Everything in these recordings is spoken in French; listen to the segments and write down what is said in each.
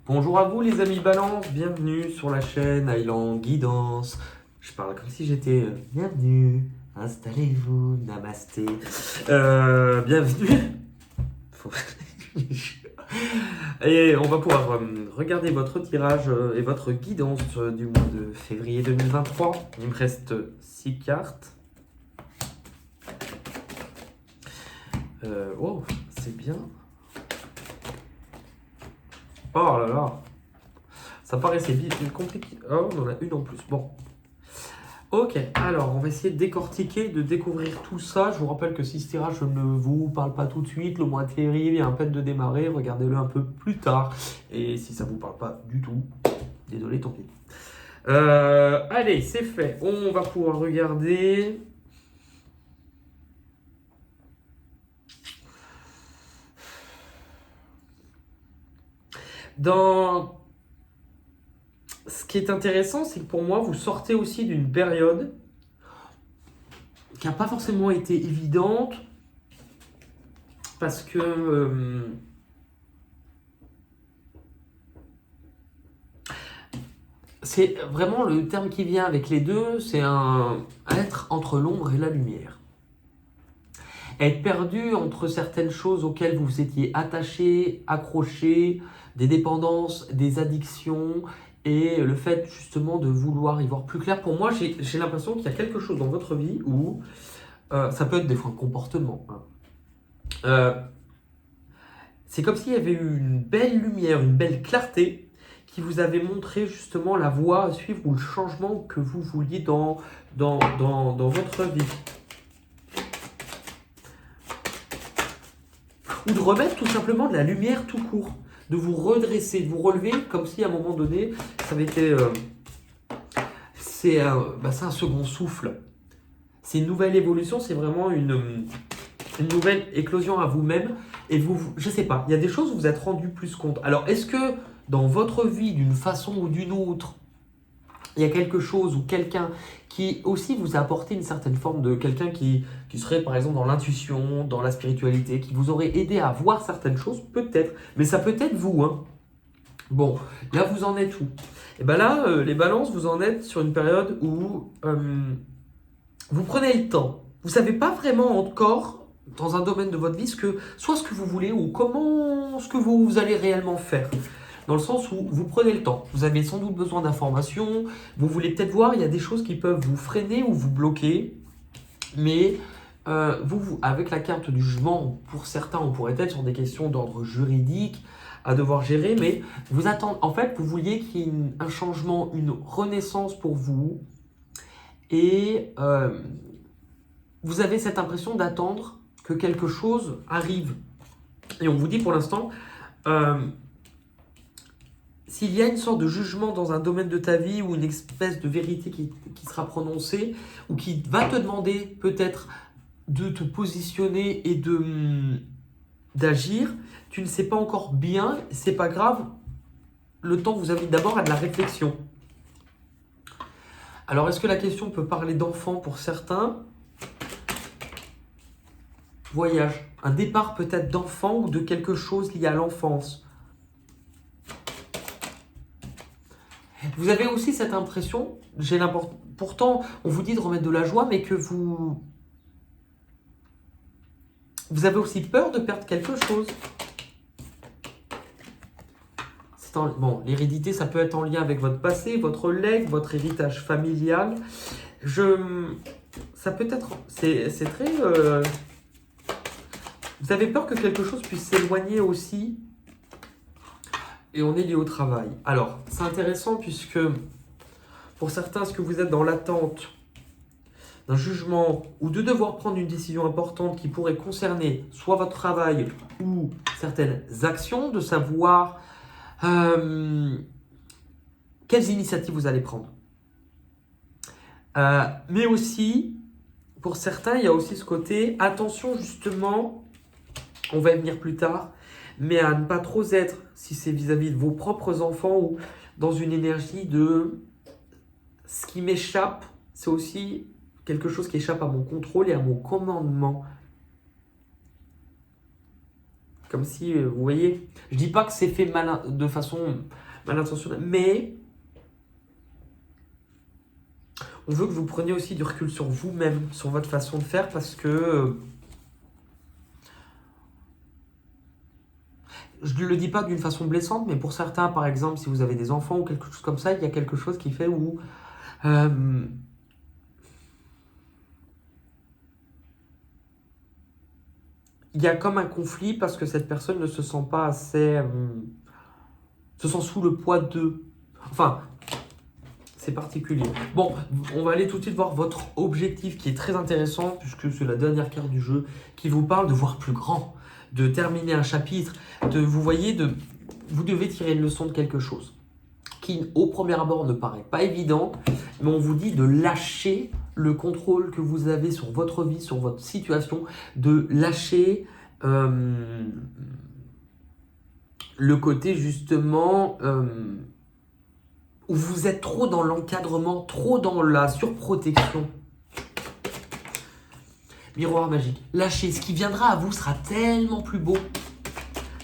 Bonjour à vous les amis Balance, bienvenue sur la chaîne Island Guidance. Je parle comme si j'étais bienvenue, installez-vous, namasté. Bienvenue. Faut- Et on va pouvoir regarder votre tirage et votre guidance du mois de février 2023. Il me reste 6 cartes. Oh, c'est bien. Oh là là, ça paraissait compliqué. Oh, on en a une en plus. Bon. Ok, alors on va essayer de décortiquer, de découvrir tout ça. Je vous rappelle que si ce tirage je ne vous parle pas tout de suite, le mois de février vient à peine de démarrer, regardez-le un peu plus tard. Et si ça ne vous parle pas du tout, désolé, tant pis. Allez, c'est fait. On va pouvoir regarder. Dans... Ce qui est intéressant, c'est que pour moi, vous sortez aussi d'une période qui n'a pas forcément été évidente parce que c'est vraiment le terme qui vient avec les deux, c'est un être entre l'ombre et la lumière. Être perdu entre certaines choses auxquelles vous étiez attaché, accroché, des dépendances, des addictions, et le fait justement de vouloir y voir plus clair. Pour moi, j'ai l'impression qu'il y a quelque chose dans votre vie où ça peut être des fois un comportement. Euh, c'est comme s'il y avait eu une belle lumière, une belle clarté qui vous avait montré justement la voie à suivre ou le changement que vous vouliez dans votre vie. Ou de remettre tout simplement de la lumière tout court, de vous redresser, de vous relever comme si à un moment donné, ça avait été... c'est un second souffle. C'est une nouvelle évolution, c'est vraiment une nouvelle éclosion à vous-même. Et je sais pas, il y a des choses où vous êtes rendu plus compte. Alors, est-ce que dans votre vie, d'une façon ou d'une autre, il y a quelque chose ou quelqu'un qui aussi vous a apporté une certaine forme de quelqu'un qui serait par exemple dans l'intuition, dans la spiritualité, qui vous aurait aidé à voir certaines choses, peut-être. Mais ça peut être vous, hein. Bon, là vous en êtes où? Et bien là, les balances, vous en êtes sur une période où vous prenez le temps. Vous ne savez pas vraiment encore, dans un domaine de votre vie, soit ce que vous voulez ou comment ce que vous allez réellement faire. Dans le sens où vous prenez le temps. Vous avez sans doute besoin d'informations. Vous voulez peut-être voir, il y a des choses qui peuvent vous freiner ou vous bloquer. Mais avec la carte du jugement, pour certains, on pourrait être sur des questions d'ordre juridique à devoir gérer. Mais vous attendez, en fait, vous vouliez qu'il y ait un changement, une renaissance pour vous. Et vous avez cette impression d'attendre que quelque chose arrive. Et on vous dit pour l'instant, s'il y a une sorte de jugement dans un domaine de ta vie ou une espèce de vérité qui sera prononcée ou qui va te demander peut-être de te positionner et d'agir, tu ne sais pas encore bien, c'est pas grave, le temps vous invite d'abord à de la réflexion. Alors est-ce que la question peut parler d'enfant pour certains? Voyage, un départ peut-être d'enfant ou de quelque chose lié à l'enfance. Vous avez aussi cette impression, pourtant on vous dit de remettre de la joie, mais que vous avez aussi peur de perdre quelque chose. Bon, l'hérédité, ça peut être en lien avec votre passé, votre legs, votre héritage familial. Ça peut être, c'est très... vous avez peur que quelque chose puisse s'éloigner aussi. Et on est lié au travail. Alors, c'est intéressant puisque pour certains, est-ce que vous êtes dans l'attente d'un jugement ou de devoir prendre une décision importante qui pourrait concerner soit votre travail ou certaines actions, de savoir quelles initiatives vous allez prendre. Mais aussi, pour certains, il y a aussi ce côté, attention justement, on va y venir plus tard, mais à ne pas trop être, si c'est vis-à-vis de vos propres enfants ou dans une énergie de ce qui m'échappe, c'est aussi quelque chose qui échappe à mon contrôle et à mon commandement. Comme si, vous voyez, je dis pas que c'est fait de façon mal intentionnelle, mais on veut que vous preniez aussi du recul sur vous-même, sur votre façon de faire, parce que je ne le dis pas d'une façon blessante, mais pour certains, par exemple, si vous avez des enfants ou quelque chose comme ça, il y a quelque chose qui fait où il y a comme un conflit parce que cette personne ne se sent pas assez... se sent sous le poids d'eux. Enfin, c'est particulier. Bon, on va aller tout de suite voir votre objectif qui est très intéressant, puisque c'est la dernière carte du jeu, qui vous parle de voir plus grand, de terminer un chapitre, vous voyez, vous devez tirer une leçon de quelque chose qui, au premier abord, ne paraît pas évident, mais on vous dit de lâcher le contrôle que vous avez sur votre vie, sur votre situation, de lâcher le côté justement où vous êtes trop dans l'encadrement, trop dans la surprotection. Miroir magique. Lâchez. Ce qui viendra à vous sera tellement plus beau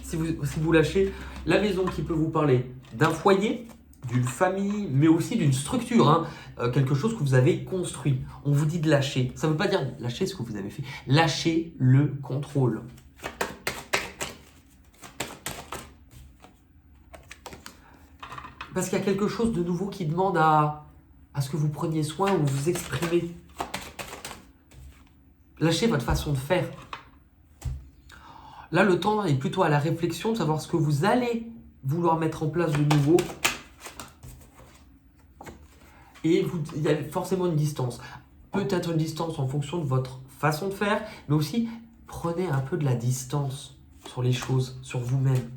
si vous lâchez. La maison qui peut vous parler d'un foyer, d'une famille, mais aussi d'une structure, hein, quelque chose que vous avez construit. On vous dit de lâcher. Ça ne veut pas dire lâcher ce que vous avez fait. Lâchez le contrôle. Parce qu'il y a quelque chose de nouveau qui demande à ce que vous preniez soin ou vous exprimez. Lâchez votre façon de faire. Là, le temps est plutôt à la réflexion de savoir ce que vous allez vouloir mettre en place de nouveau. Et il y a forcément une distance. Peut-être une distance en fonction de votre façon de faire, mais aussi prenez un peu de la distance sur les choses, sur vous-même.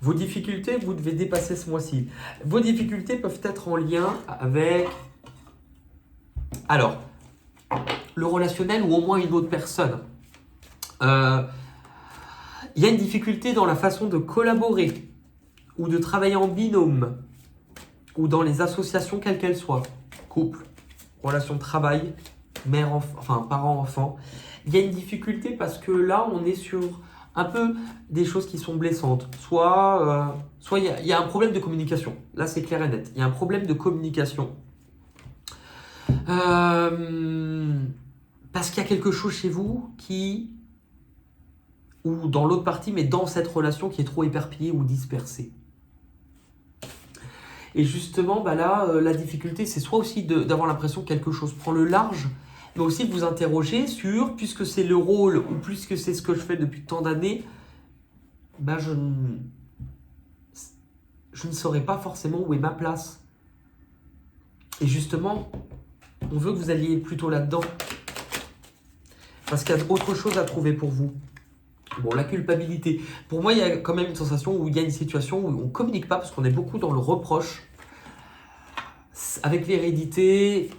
Vos difficultés, vous devez dépasser ce mois-ci. Vos difficultés peuvent être en lien avec... Alors, le relationnel ou au moins une autre personne. Il y a une difficulté dans la façon de collaborer ou de travailler en binôme ou dans les associations quelles qu'elles soient. Couple, relation de travail, parent-enfant. Il y a une difficulté parce que là, on est sur un peu des choses qui sont blessantes. Soit il y a un problème de communication. Là, c'est clair et net. Il y a un problème de communication. Parce qu'il y a quelque chose chez vous ou dans l'autre partie, mais dans cette relation qui est trop éparpillée ou dispersée. Et justement, la difficulté, c'est soit aussi d'avoir l'impression que quelque chose prend le large, mais aussi de vous interroger sur, puisque c'est le rôle, ou puisque c'est ce que je fais depuis tant d'années, je ne saurais pas forcément où est ma place. Et justement, on veut que vous alliez plutôt là-dedans. Parce qu'il y a autre chose à trouver pour vous. Bon, la culpabilité. Pour moi, il y a quand même une sensation où il y a une situation où on ne communique pas parce qu'on est beaucoup dans le reproche. Avec l'hérédité,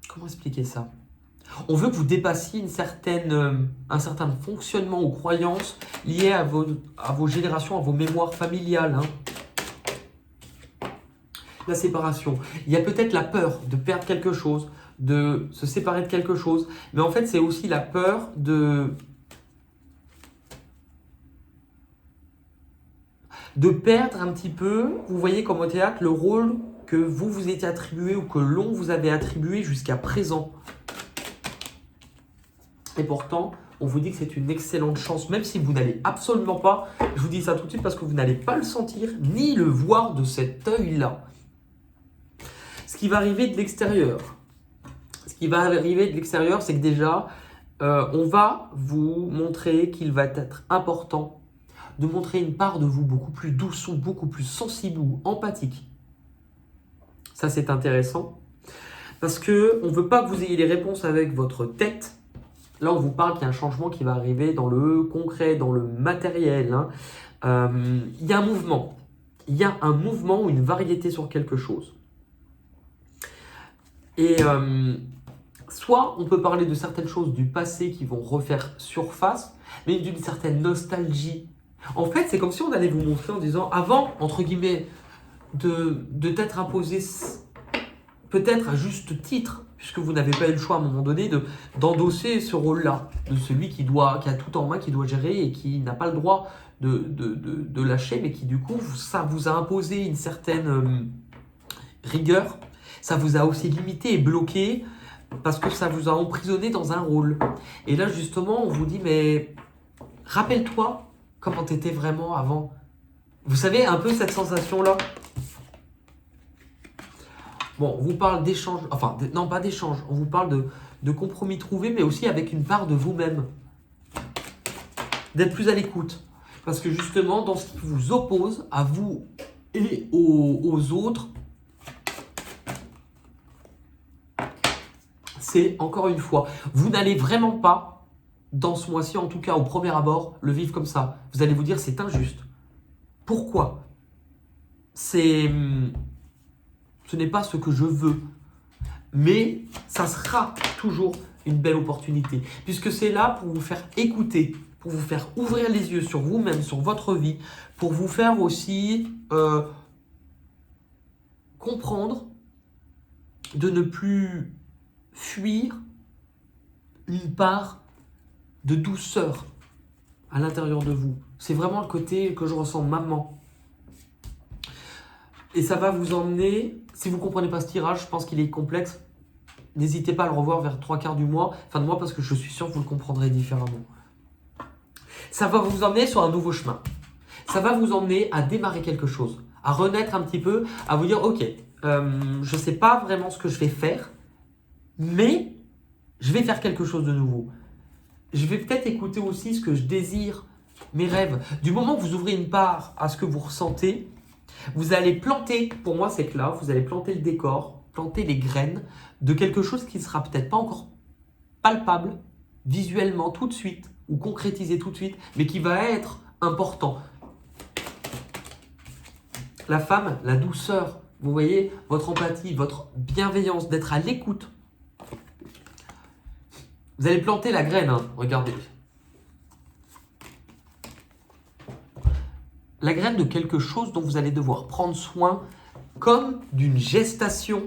comment expliquer ça? On veut que vous dépassiez un certain fonctionnement ou croyances liées à vos générations, à vos mémoires familiales. Hein. La séparation. Il y a peut-être la peur de perdre quelque chose, de se séparer de quelque chose. Mais en fait, c'est aussi la peur de perdre un petit peu, vous voyez comme au théâtre, le rôle que vous étiez attribué ou que l'on vous avait attribué jusqu'à présent. Et pourtant, on vous dit que c'est une excellente chance, même si vous n'allez absolument pas, je vous dis ça tout de suite parce que vous n'allez pas le sentir, ni le voir de cet œil-là. Ce qui va arriver de l'extérieur, c'est que déjà, on va vous montrer qu'il va être important de montrer une part de vous beaucoup plus douce ou beaucoup plus sensible ou empathique. Ça, c'est intéressant. Parce qu'on ne veut pas que vous ayez les réponses avec votre tête. Là, on vous parle qu'il y a un changement qui va arriver dans le concret, dans le matériel. Hein. Il y a un mouvement. Il y a un mouvement ou une variété sur quelque chose. Et soit on peut parler de certaines choses du passé qui vont refaire surface, mais d'une certaine nostalgie. En fait, c'est comme si on allait vous montrer en disant, avant, entre guillemets, de t'être imposé peut-être à juste titre puisque vous n'avez pas eu le choix à un moment donné d'endosser ce rôle-là, de celui qui a tout en main, qui doit gérer et qui n'a pas le droit de lâcher, mais qui du coup, ça vous a imposé une certaine rigueur, ça vous a aussi limité et bloqué, parce que ça vous a emprisonné dans un rôle. Et là, justement, on vous dit, mais rappelle-toi comment tu étais vraiment avant. Vous savez, un peu cette sensation-là. Bon, on vous parle d'échange, enfin, non, pas d'échange, on vous parle de compromis trouvés, mais aussi avec une part de vous-même. D'être plus à l'écoute. Parce que justement, dans ce qui vous oppose à vous et aux autres, c'est, encore une fois, vous n'allez vraiment pas, dans ce mois-ci, en tout cas au premier abord, le vivre comme ça. Vous allez vous dire, c'est injuste. Pourquoi ? Ce n'est pas ce que je veux. Mais ça sera toujours une belle opportunité. Puisque c'est là pour vous faire écouter, pour vous faire ouvrir les yeux sur vous-même, sur votre vie, pour vous faire aussi comprendre de ne plus fuir une part de douceur à l'intérieur de vous. C'est vraiment le côté que je ressens maman. Et ça va vous emmener, si vous ne comprenez pas ce tirage, je pense qu'il est complexe, n'hésitez pas à le revoir vers 3/4 du mois, fin de mois, parce que je suis sûr que vous le comprendrez différemment. Ça va vous emmener sur un nouveau chemin. Ça va vous emmener à démarrer quelque chose, à renaître un petit peu, à vous dire, ok, je ne sais pas vraiment ce que je vais faire, mais je vais faire quelque chose de nouveau. Je vais peut-être écouter aussi ce que je désire, mes rêves. Du moment que vous ouvrez une part à ce que vous ressentez, vous allez planter, pour moi c'est clair, vous allez planter le décor, planter les graines de quelque chose qui ne sera peut-être pas encore palpable, visuellement tout de suite, ou concrétisé tout de suite, mais qui va être important. La femme, la douceur, vous voyez, votre empathie, votre bienveillance, d'être à l'écoute. Vous allez planter la graine, hein, regardez. La graine de quelque chose dont vous allez devoir prendre soin, comme d'une gestation,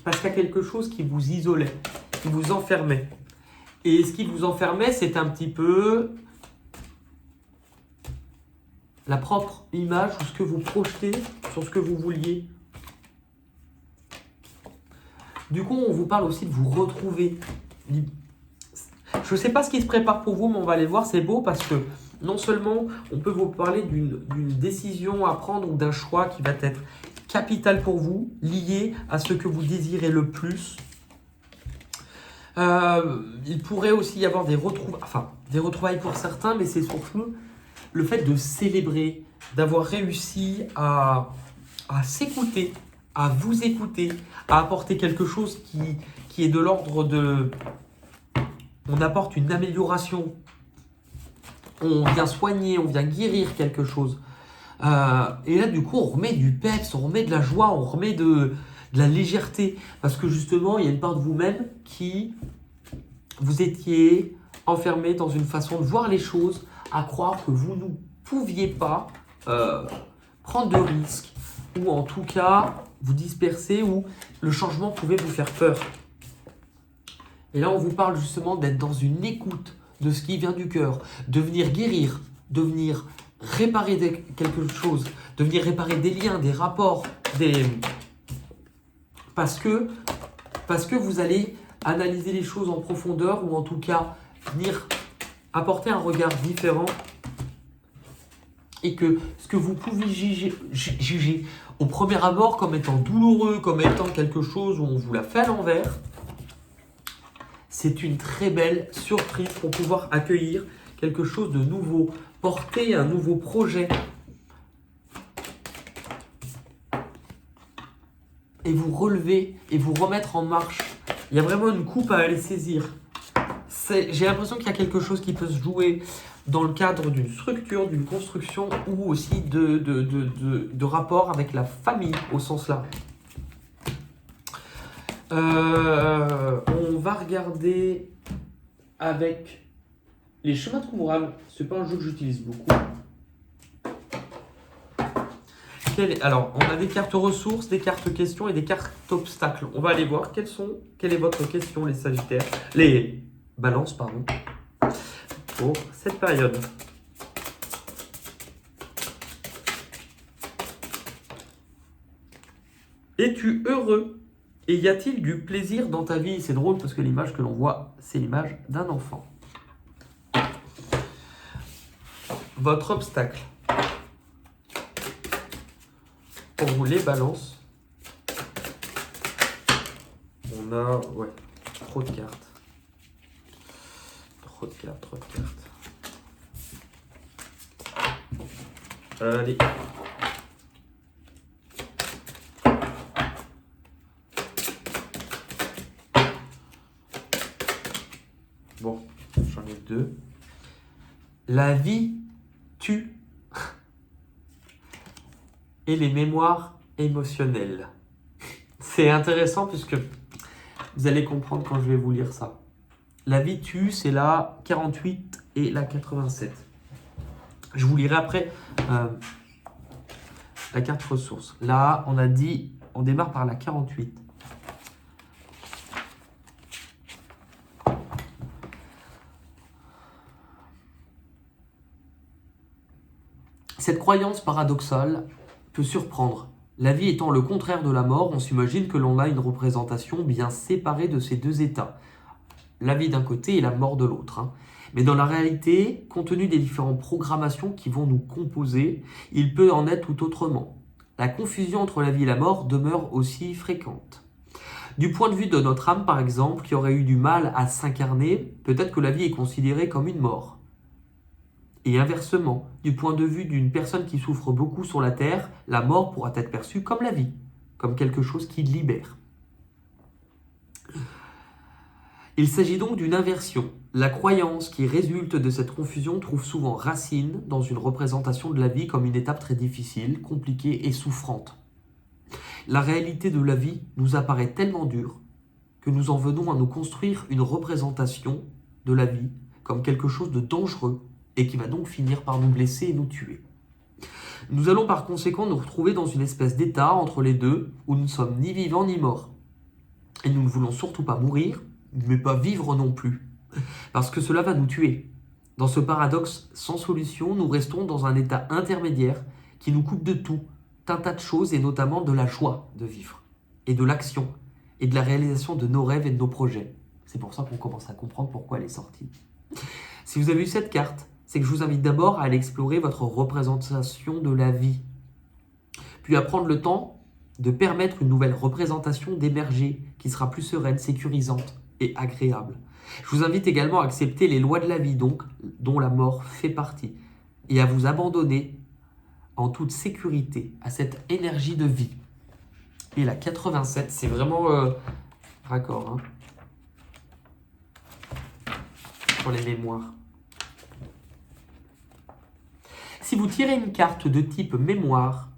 parce qu'il y a quelque chose qui vous isolait, qui vous enfermait. Et ce qui vous enfermait, c'est un petit peu la propre image ou ce que vous projetez sur ce que vous vouliez. Du coup, on vous parle aussi de vous retrouver. Je ne sais pas ce qui se prépare pour vous, mais on va aller voir. C'est beau parce que non seulement on peut vous parler d'une décision à prendre ou d'un choix qui va être capital pour vous, lié à ce que vous désirez le plus. Il pourrait aussi y avoir des retrouvailles pour certains, mais c'est surtout le fait de célébrer, d'avoir réussi à s'écouter, à vous écouter, à apporter quelque chose qui est de l'ordre de... On apporte une amélioration, on vient soigner, on vient guérir quelque chose. Et là, du coup, on remet du peps, on remet de la joie, on remet de la légèreté. Parce que justement, il y a une part de vous-même qui vous étiez enfermé dans une façon de voir les choses, à croire que vous ne pouviez pas prendre de risques, ou en tout cas vous disperser, ou le changement pouvait vous faire peur. Et là, on vous parle justement d'être dans une écoute de ce qui vient du cœur, de venir guérir, de venir réparer quelque chose, de venir réparer des liens, des rapports, parce que vous allez analyser les choses en profondeur, ou en tout cas venir apporter un regard différent, et que ce que vous pouvez juger au premier abord comme étant douloureux, comme étant quelque chose où on vous l'a fait à l'envers, c'est une très belle surprise pour pouvoir accueillir quelque chose de nouveau, porter un nouveau projet et vous relever et vous remettre en marche. Il y a vraiment une coupe à aller saisir. J'ai l'impression qu'il y a quelque chose qui peut se jouer dans le cadre d'une structure, d'une construction, ou aussi de rapport avec la famille au sens large. On va regarder avec les chemins de Qumran. C'est pas un jeu que j'utilise beaucoup. Alors, on a des cartes ressources, des cartes questions et des cartes obstacles. On va aller voir quelle est votre question, les Sagittaires, les Balances, pardon, pour cette période. Es-tu heureux et y a-t-il du plaisir dans ta vie? C'est drôle parce que l'image que l'on voit, c'est l'image d'un enfant. Votre obstacle. Pour vous, les Balances. On a, trop de cartes. Trop de cartes. Allez. Bon, j'en ai 2. La vie tue et les mémoires émotionnelles. C'est intéressant puisque vous allez comprendre quand je vais vous lire ça. La vie tue, c'est la 48 et la 87. Je vous lirai après la carte ressources. Là, on a dit, on démarre par la 48. Cette croyance paradoxale peut surprendre. La vie étant le contraire de la mort, on s'imagine que l'on a une représentation bien séparée de ces deux états. La vie d'un côté et la mort de l'autre. Mais dans la réalité, compte tenu des différentes programmations qui vont nous composer, il peut en être tout autrement. La confusion entre la vie et la mort demeure aussi fréquente. Du point de vue de notre âme, par exemple, qui aurait eu du mal à s'incarner, peut-être que la vie est considérée comme une mort. Et inversement, du point de vue d'une personne qui souffre beaucoup sur la terre, la mort pourra être perçue comme la vie, comme quelque chose qui libère. Il s'agit donc d'une inversion. La croyance qui résulte de cette confusion trouve souvent racine dans une représentation de la vie comme une étape très difficile, compliquée et souffrante. La réalité de la vie nous apparaît tellement dure que nous en venons à nous construire une représentation de la vie comme quelque chose de dangereux et qui va donc finir par nous blesser et nous tuer. Nous allons par conséquent nous retrouver dans une espèce d'état entre les deux où nous ne sommes ni vivants ni morts. Et nous ne voulons surtout pas mourir, mais pas vivre non plus, parce que cela va nous tuer. Dans ce paradoxe sans solution, nous restons dans un état intermédiaire qui nous coupe de tout, un tas de choses et notamment de la joie de vivre, et de l'action, et de la réalisation de nos rêves et de nos projets. C'est pour ça qu'on commence à comprendre pourquoi elle est sortie. Si vous avez eu cette carte, c'est que je vous invite d'abord à aller explorer votre représentation de la vie, puis à prendre le temps de permettre une nouvelle représentation d'émerger qui sera plus sereine, sécurisante et agréable. Je vous invite également à accepter les lois de la vie, donc, dont la mort fait partie, et à vous abandonner en toute sécurité à cette énergie de vie. Et la 87, c'est vraiment raccord pour les mémoires. Si vous tirez une carte de type mémoire,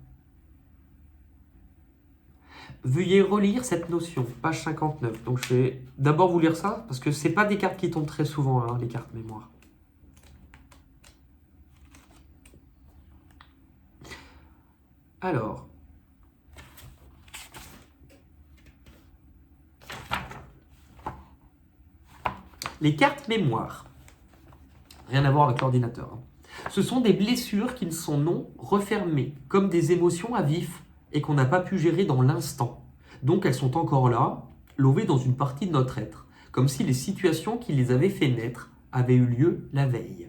veuillez relire cette notion, page 59. Donc je vais d'abord vous lire ça, parce que ce n'est pas des cartes qui tombent très souvent, les cartes mémoire. Alors, les cartes mémoire, rien à voir avec l'ordinateur. Ce sont des blessures qui ne sont non refermées, comme des émotions à vif et qu'on n'a pas pu gérer dans l'instant. Donc elles sont encore là, lovées dans une partie de notre être, comme si les situations qui les avaient fait naître avaient eu lieu la veille.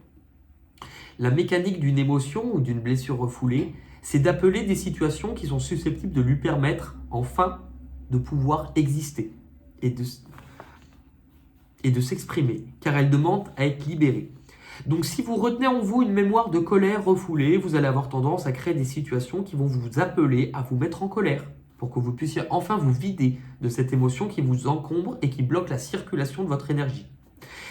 La mécanique d'une émotion ou d'une blessure refoulée, c'est d'appeler des situations qui sont susceptibles de lui permettre enfin de pouvoir exister et de s'exprimer, car elle demande à être libérée. Donc si vous retenez en vous une mémoire de colère refoulée, vous allez avoir tendance à créer des situations qui vont vous appeler à vous mettre en colère, pour que vous puissiez enfin vous vider de cette émotion qui vous encombre et qui bloque la circulation de votre énergie.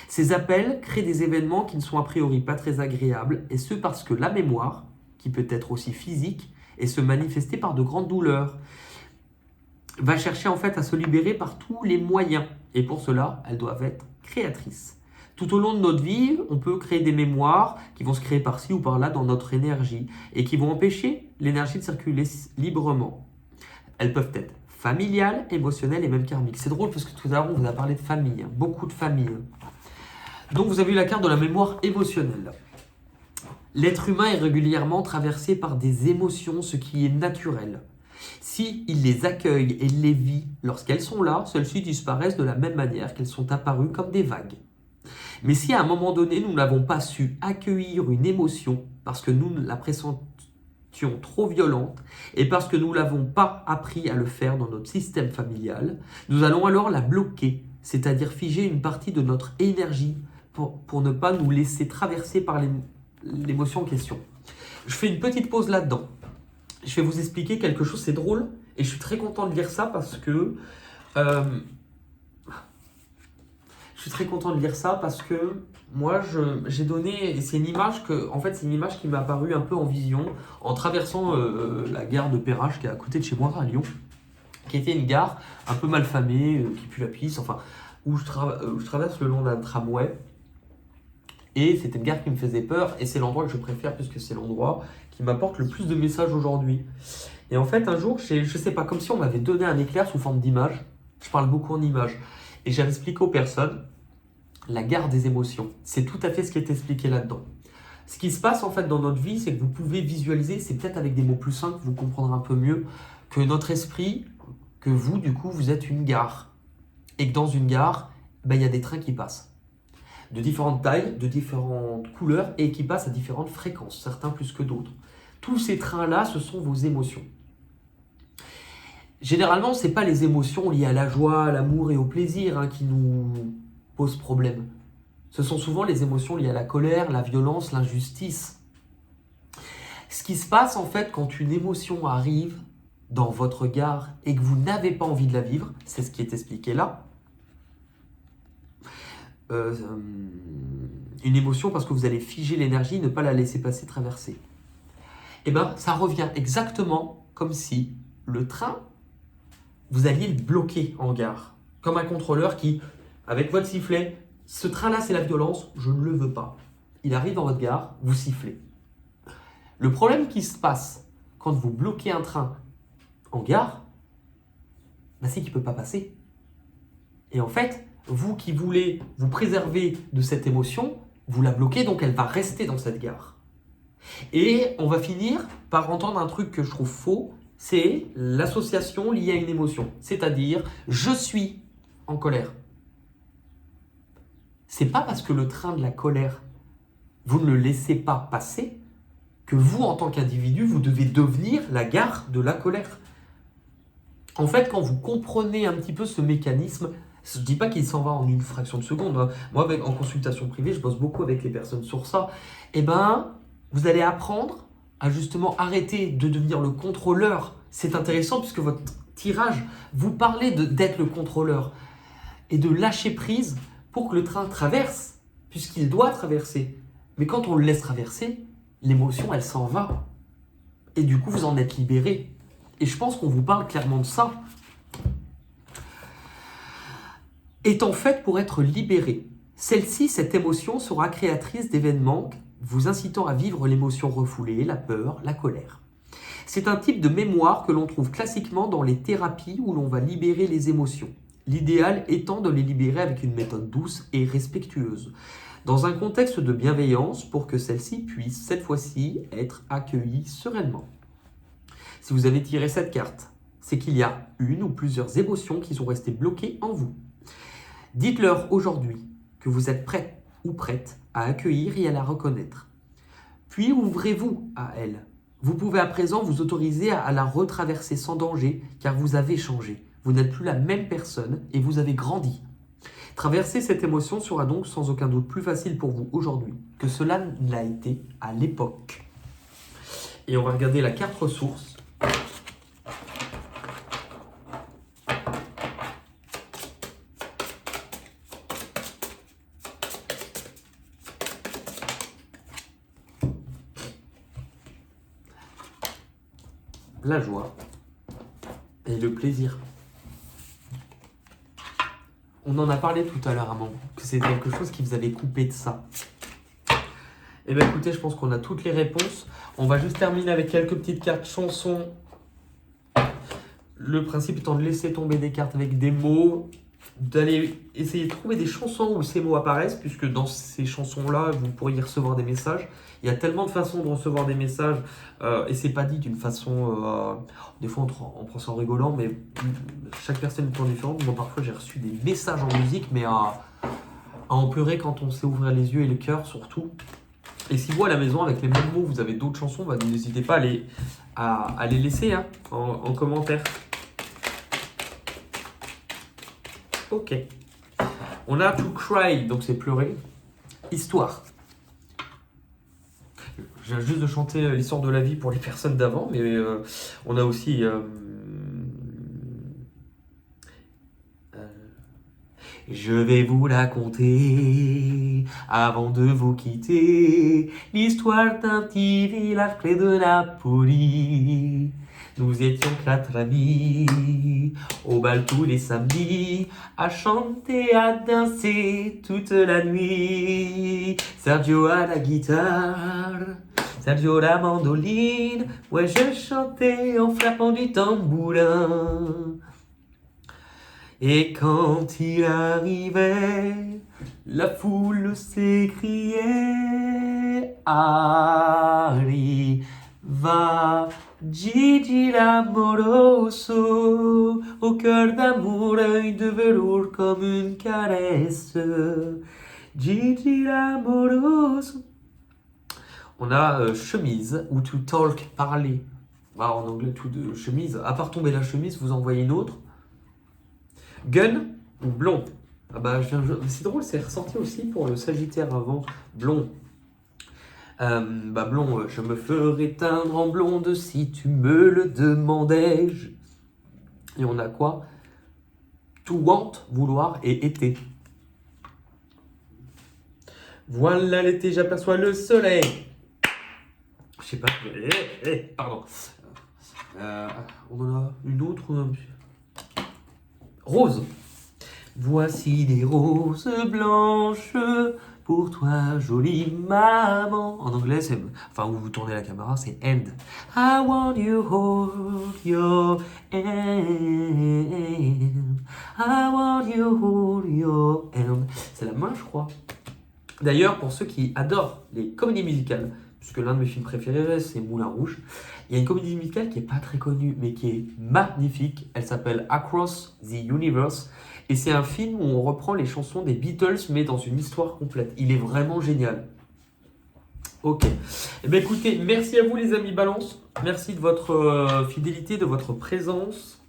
Ces appels créent des événements qui ne sont a priori pas très agréables, et ce parce que la mémoire, qui peut être aussi physique et se manifester par de grandes douleurs, va chercher en fait à se libérer par tous les moyens, et pour cela, elles doivent être créatrices. Tout au long de notre vie, on peut créer des mémoires qui vont se créer par-ci ou par-là dans notre énergie et qui vont empêcher l'énergie de circuler librement. Elles peuvent être familiales, émotionnelles et même karmiques. C'est drôle parce que tout à l'heure, on vous a parlé de famille, beaucoup de famille. Donc, vous avez eu la carte de la mémoire émotionnelle. L'être humain est régulièrement traversé par des émotions, ce qui est naturel. Si il les accueille et les vit lorsqu'elles sont là, celles-ci disparaissent de la même manière qu'elles sont apparues comme des vagues. Mais si à un moment donné, nous n'avons pas su accueillir une émotion parce que nous la pressentions trop violente et parce que nous ne l'avons pas appris à le faire dans notre système familial, nous allons alors la bloquer, c'est-à-dire figer une partie de notre énergie pour ne pas nous laisser traverser par l'émotion en question. Je fais une petite pause là-dedans. Je vais vous expliquer quelque chose, c'est drôle et je suis très content de lire ça parce que moi j'ai donné, et c'est une image c'est une image qui m'est apparue un peu en vision en traversant la gare de Perrache qui est à côté de chez moi à Lyon, qui était une gare un peu malfamée, qui pue la pisse, enfin où je traverse le long d'un tramway. Et c'était une gare qui me faisait peur et c'est l'endroit que je préfère puisque c'est l'endroit qui m'apporte le plus de messages aujourd'hui. Et en fait, un jour, je sais pas, comme si on m'avait donné un éclair sous forme d'image. Je parle beaucoup en images. Et j'avais expliqué aux personnes la gare des émotions. C'est tout à fait ce qui est expliqué là-dedans. Ce qui se passe en fait dans notre vie, c'est que vous pouvez visualiser, c'est peut-être avec des mots plus simples, vous comprendrez un peu mieux, que notre esprit, que vous, du coup, vous êtes une gare. Et que dans une gare, il y a des trains qui passent. De différentes tailles, de différentes couleurs et qui passent à différentes fréquences, certains plus que d'autres. Tous ces trains-là, ce sont vos émotions. Généralement, ce n'est pas les émotions liées à la joie, à l'amour et au plaisir qui nous posent problème. Ce sont souvent les émotions liées à la colère, la violence, l'injustice. Ce qui se passe en fait quand une émotion arrive dans votre gare et que vous n'avez pas envie de la vivre, c'est ce qui est expliqué là. Une émotion parce que vous allez figer l'énergie, ne pas la laisser passer, traverser. Et ça revient exactement comme si le train, vous alliez le bloquer en gare. Comme un contrôleur qui, avec votre sifflet, ce train-là c'est la violence, je ne le veux pas. Il arrive dans votre gare, vous sifflez. Le problème qui se passe quand vous bloquez un train en gare, c'est qu'il ne peut pas passer. Et en fait, vous qui voulez vous préserver de cette émotion, vous la bloquez, donc elle va rester dans cette gare. Et on va finir par entendre un truc que je trouve faux, c'est l'association liée à une émotion. C'est-à-dire, je suis en colère. C'est pas parce que le train de la colère, vous ne le laissez pas passer, que vous, en tant qu'individu, vous devez devenir la gare de la colère. En fait, quand vous comprenez un petit peu ce mécanisme, je ne dis pas qu'il s'en va en une fraction de seconde. Moi, en consultation privée, je bosse beaucoup avec les personnes sur ça. Vous allez apprendre à justement arrêter de devenir le contrôleur. C'est intéressant puisque votre tirage, vous parlez d'être le contrôleur et de lâcher prise pour que le train traverse, puisqu'il doit traverser. Mais quand on le laisse traverser, l'émotion, elle s'en va. Et du coup, vous en êtes libéré. Et je pense qu'on vous parle clairement de ça. Étant faite pour être libérée, cette émotion sera créatrice d'événements vous incitant à vivre l'émotion refoulée, la peur, la colère. C'est un type de mémoire que l'on trouve classiquement dans les thérapies où l'on va libérer les émotions. L'idéal étant de les libérer avec une méthode douce et respectueuse, dans un contexte de bienveillance pour que celle-ci puisse cette fois-ci être accueillie sereinement. Si vous avez tiré cette carte, c'est qu'il y a une ou plusieurs émotions qui sont restées bloquées en vous. Dites-leur aujourd'hui que vous êtes prêt ou prête à accueillir et à la reconnaître. Puis ouvrez-vous à elle. Vous pouvez à présent vous autoriser à la retraverser sans danger car vous avez changé. Vous n'êtes plus la même personne et vous avez grandi. Traverser cette émotion sera donc sans aucun doute plus facile pour vous aujourd'hui que cela ne l'a été à l'époque. Et on va regarder la carte ressource. La joie et le plaisir. On en a parlé tout à l'heure, que c'est quelque chose qui vous avait coupé de ça? Eh bien écoutez, je pense qu'on a toutes les réponses. On va juste terminer avec quelques petites cartes chansons. Le principe étant de laisser tomber des cartes avec des mots, d'aller essayer de trouver des chansons où ces mots apparaissent, puisque dans ces chansons-là, vous pourriez recevoir des messages. Il y a tellement de façons de recevoir des messages, et c'est pas dit d'une façon... des fois, on prend ça en rigolant, mais chaque personne est différente. Moi, parfois, j'ai reçu des messages en musique, mais à en pleurer quand on sait ouvrir les yeux et le cœur, surtout. Et si vous, à la maison, avec les mêmes mots, vous avez d'autres chansons, bah, n'hésitez pas à les laisser hein, en commentaire. Ok. On a To Cry, donc c'est pleurer. Histoire. Je viens juste de chanter l'histoire de la vie pour les personnes d'avant, mais on a aussi... je vais vous la conter avant de vous quitter. L'histoire d'un petit village près de Napoli. Nous étions 4 amis au bal tous les samedis, à chanter, à danser toute la nuit. Sergio à la guitare, Sergio la mandoline. Ouais, je chantais en frappant du tambourin. Et quand il arrivait, la foule s'écriait: arriva Gigi l'amoroso, au cœur d'amour, œil de velours comme une caresse. Gigi l'amoroso. On a chemise, ou to talk, parler. Bah, en anglais, tout de chemise. À part tomber la chemise, vous en voyez une autre. Gun ou blond? Ah bah, c'est drôle, c'est ressorti aussi pour le Sagittaire avant. Blond. Blond, je me ferais teindre en blonde si tu me le demandais. Et on a quoi? To want, vouloir, et été. Voilà l'été, j'aperçois le soleil. Je sais pas. Pardon. On en a une autre. Rose. Voici des roses blanches pour toi, jolie maman. En anglais, c'est... Enfin, où vous tournez la caméra, c'est end. I want you hold your hand. I want you hold your hand. C'est la main, je crois. D'ailleurs, pour ceux qui adorent les comédies musicales, puisque l'un de mes films préférés, c'est Moulin Rouge, il y a une comédie musicale qui n'est pas très connue, mais qui est magnifique. Elle s'appelle Across the Universe. Et c'est un film où on reprend les chansons des Beatles, mais dans une histoire complète. Il est vraiment génial. Ok. Eh bien, écoutez, merci à vous les amis Balance. Merci de votre fidélité, de votre présence.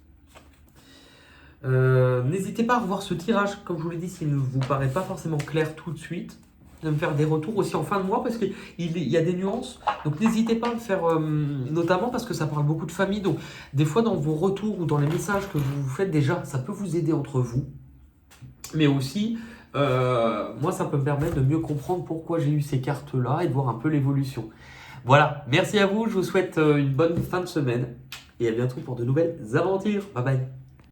N'hésitez pas à revoir ce tirage, comme je vous l'ai dit, s'il ne vous paraît pas forcément clair tout de suite. De me faire des retours aussi en fin de mois parce qu'il y a des nuances. Donc n'hésitez pas à le faire, notamment parce que ça parle beaucoup de famille. Donc des fois dans vos retours ou dans les messages que vous faites déjà, ça peut vous aider entre vous. Mais aussi, moi ça peut me permettre de mieux comprendre pourquoi j'ai eu ces cartes-là et de voir un peu l'évolution. Voilà, merci à vous, je vous souhaite une bonne fin de semaine et à bientôt pour de nouvelles aventures. Bye bye.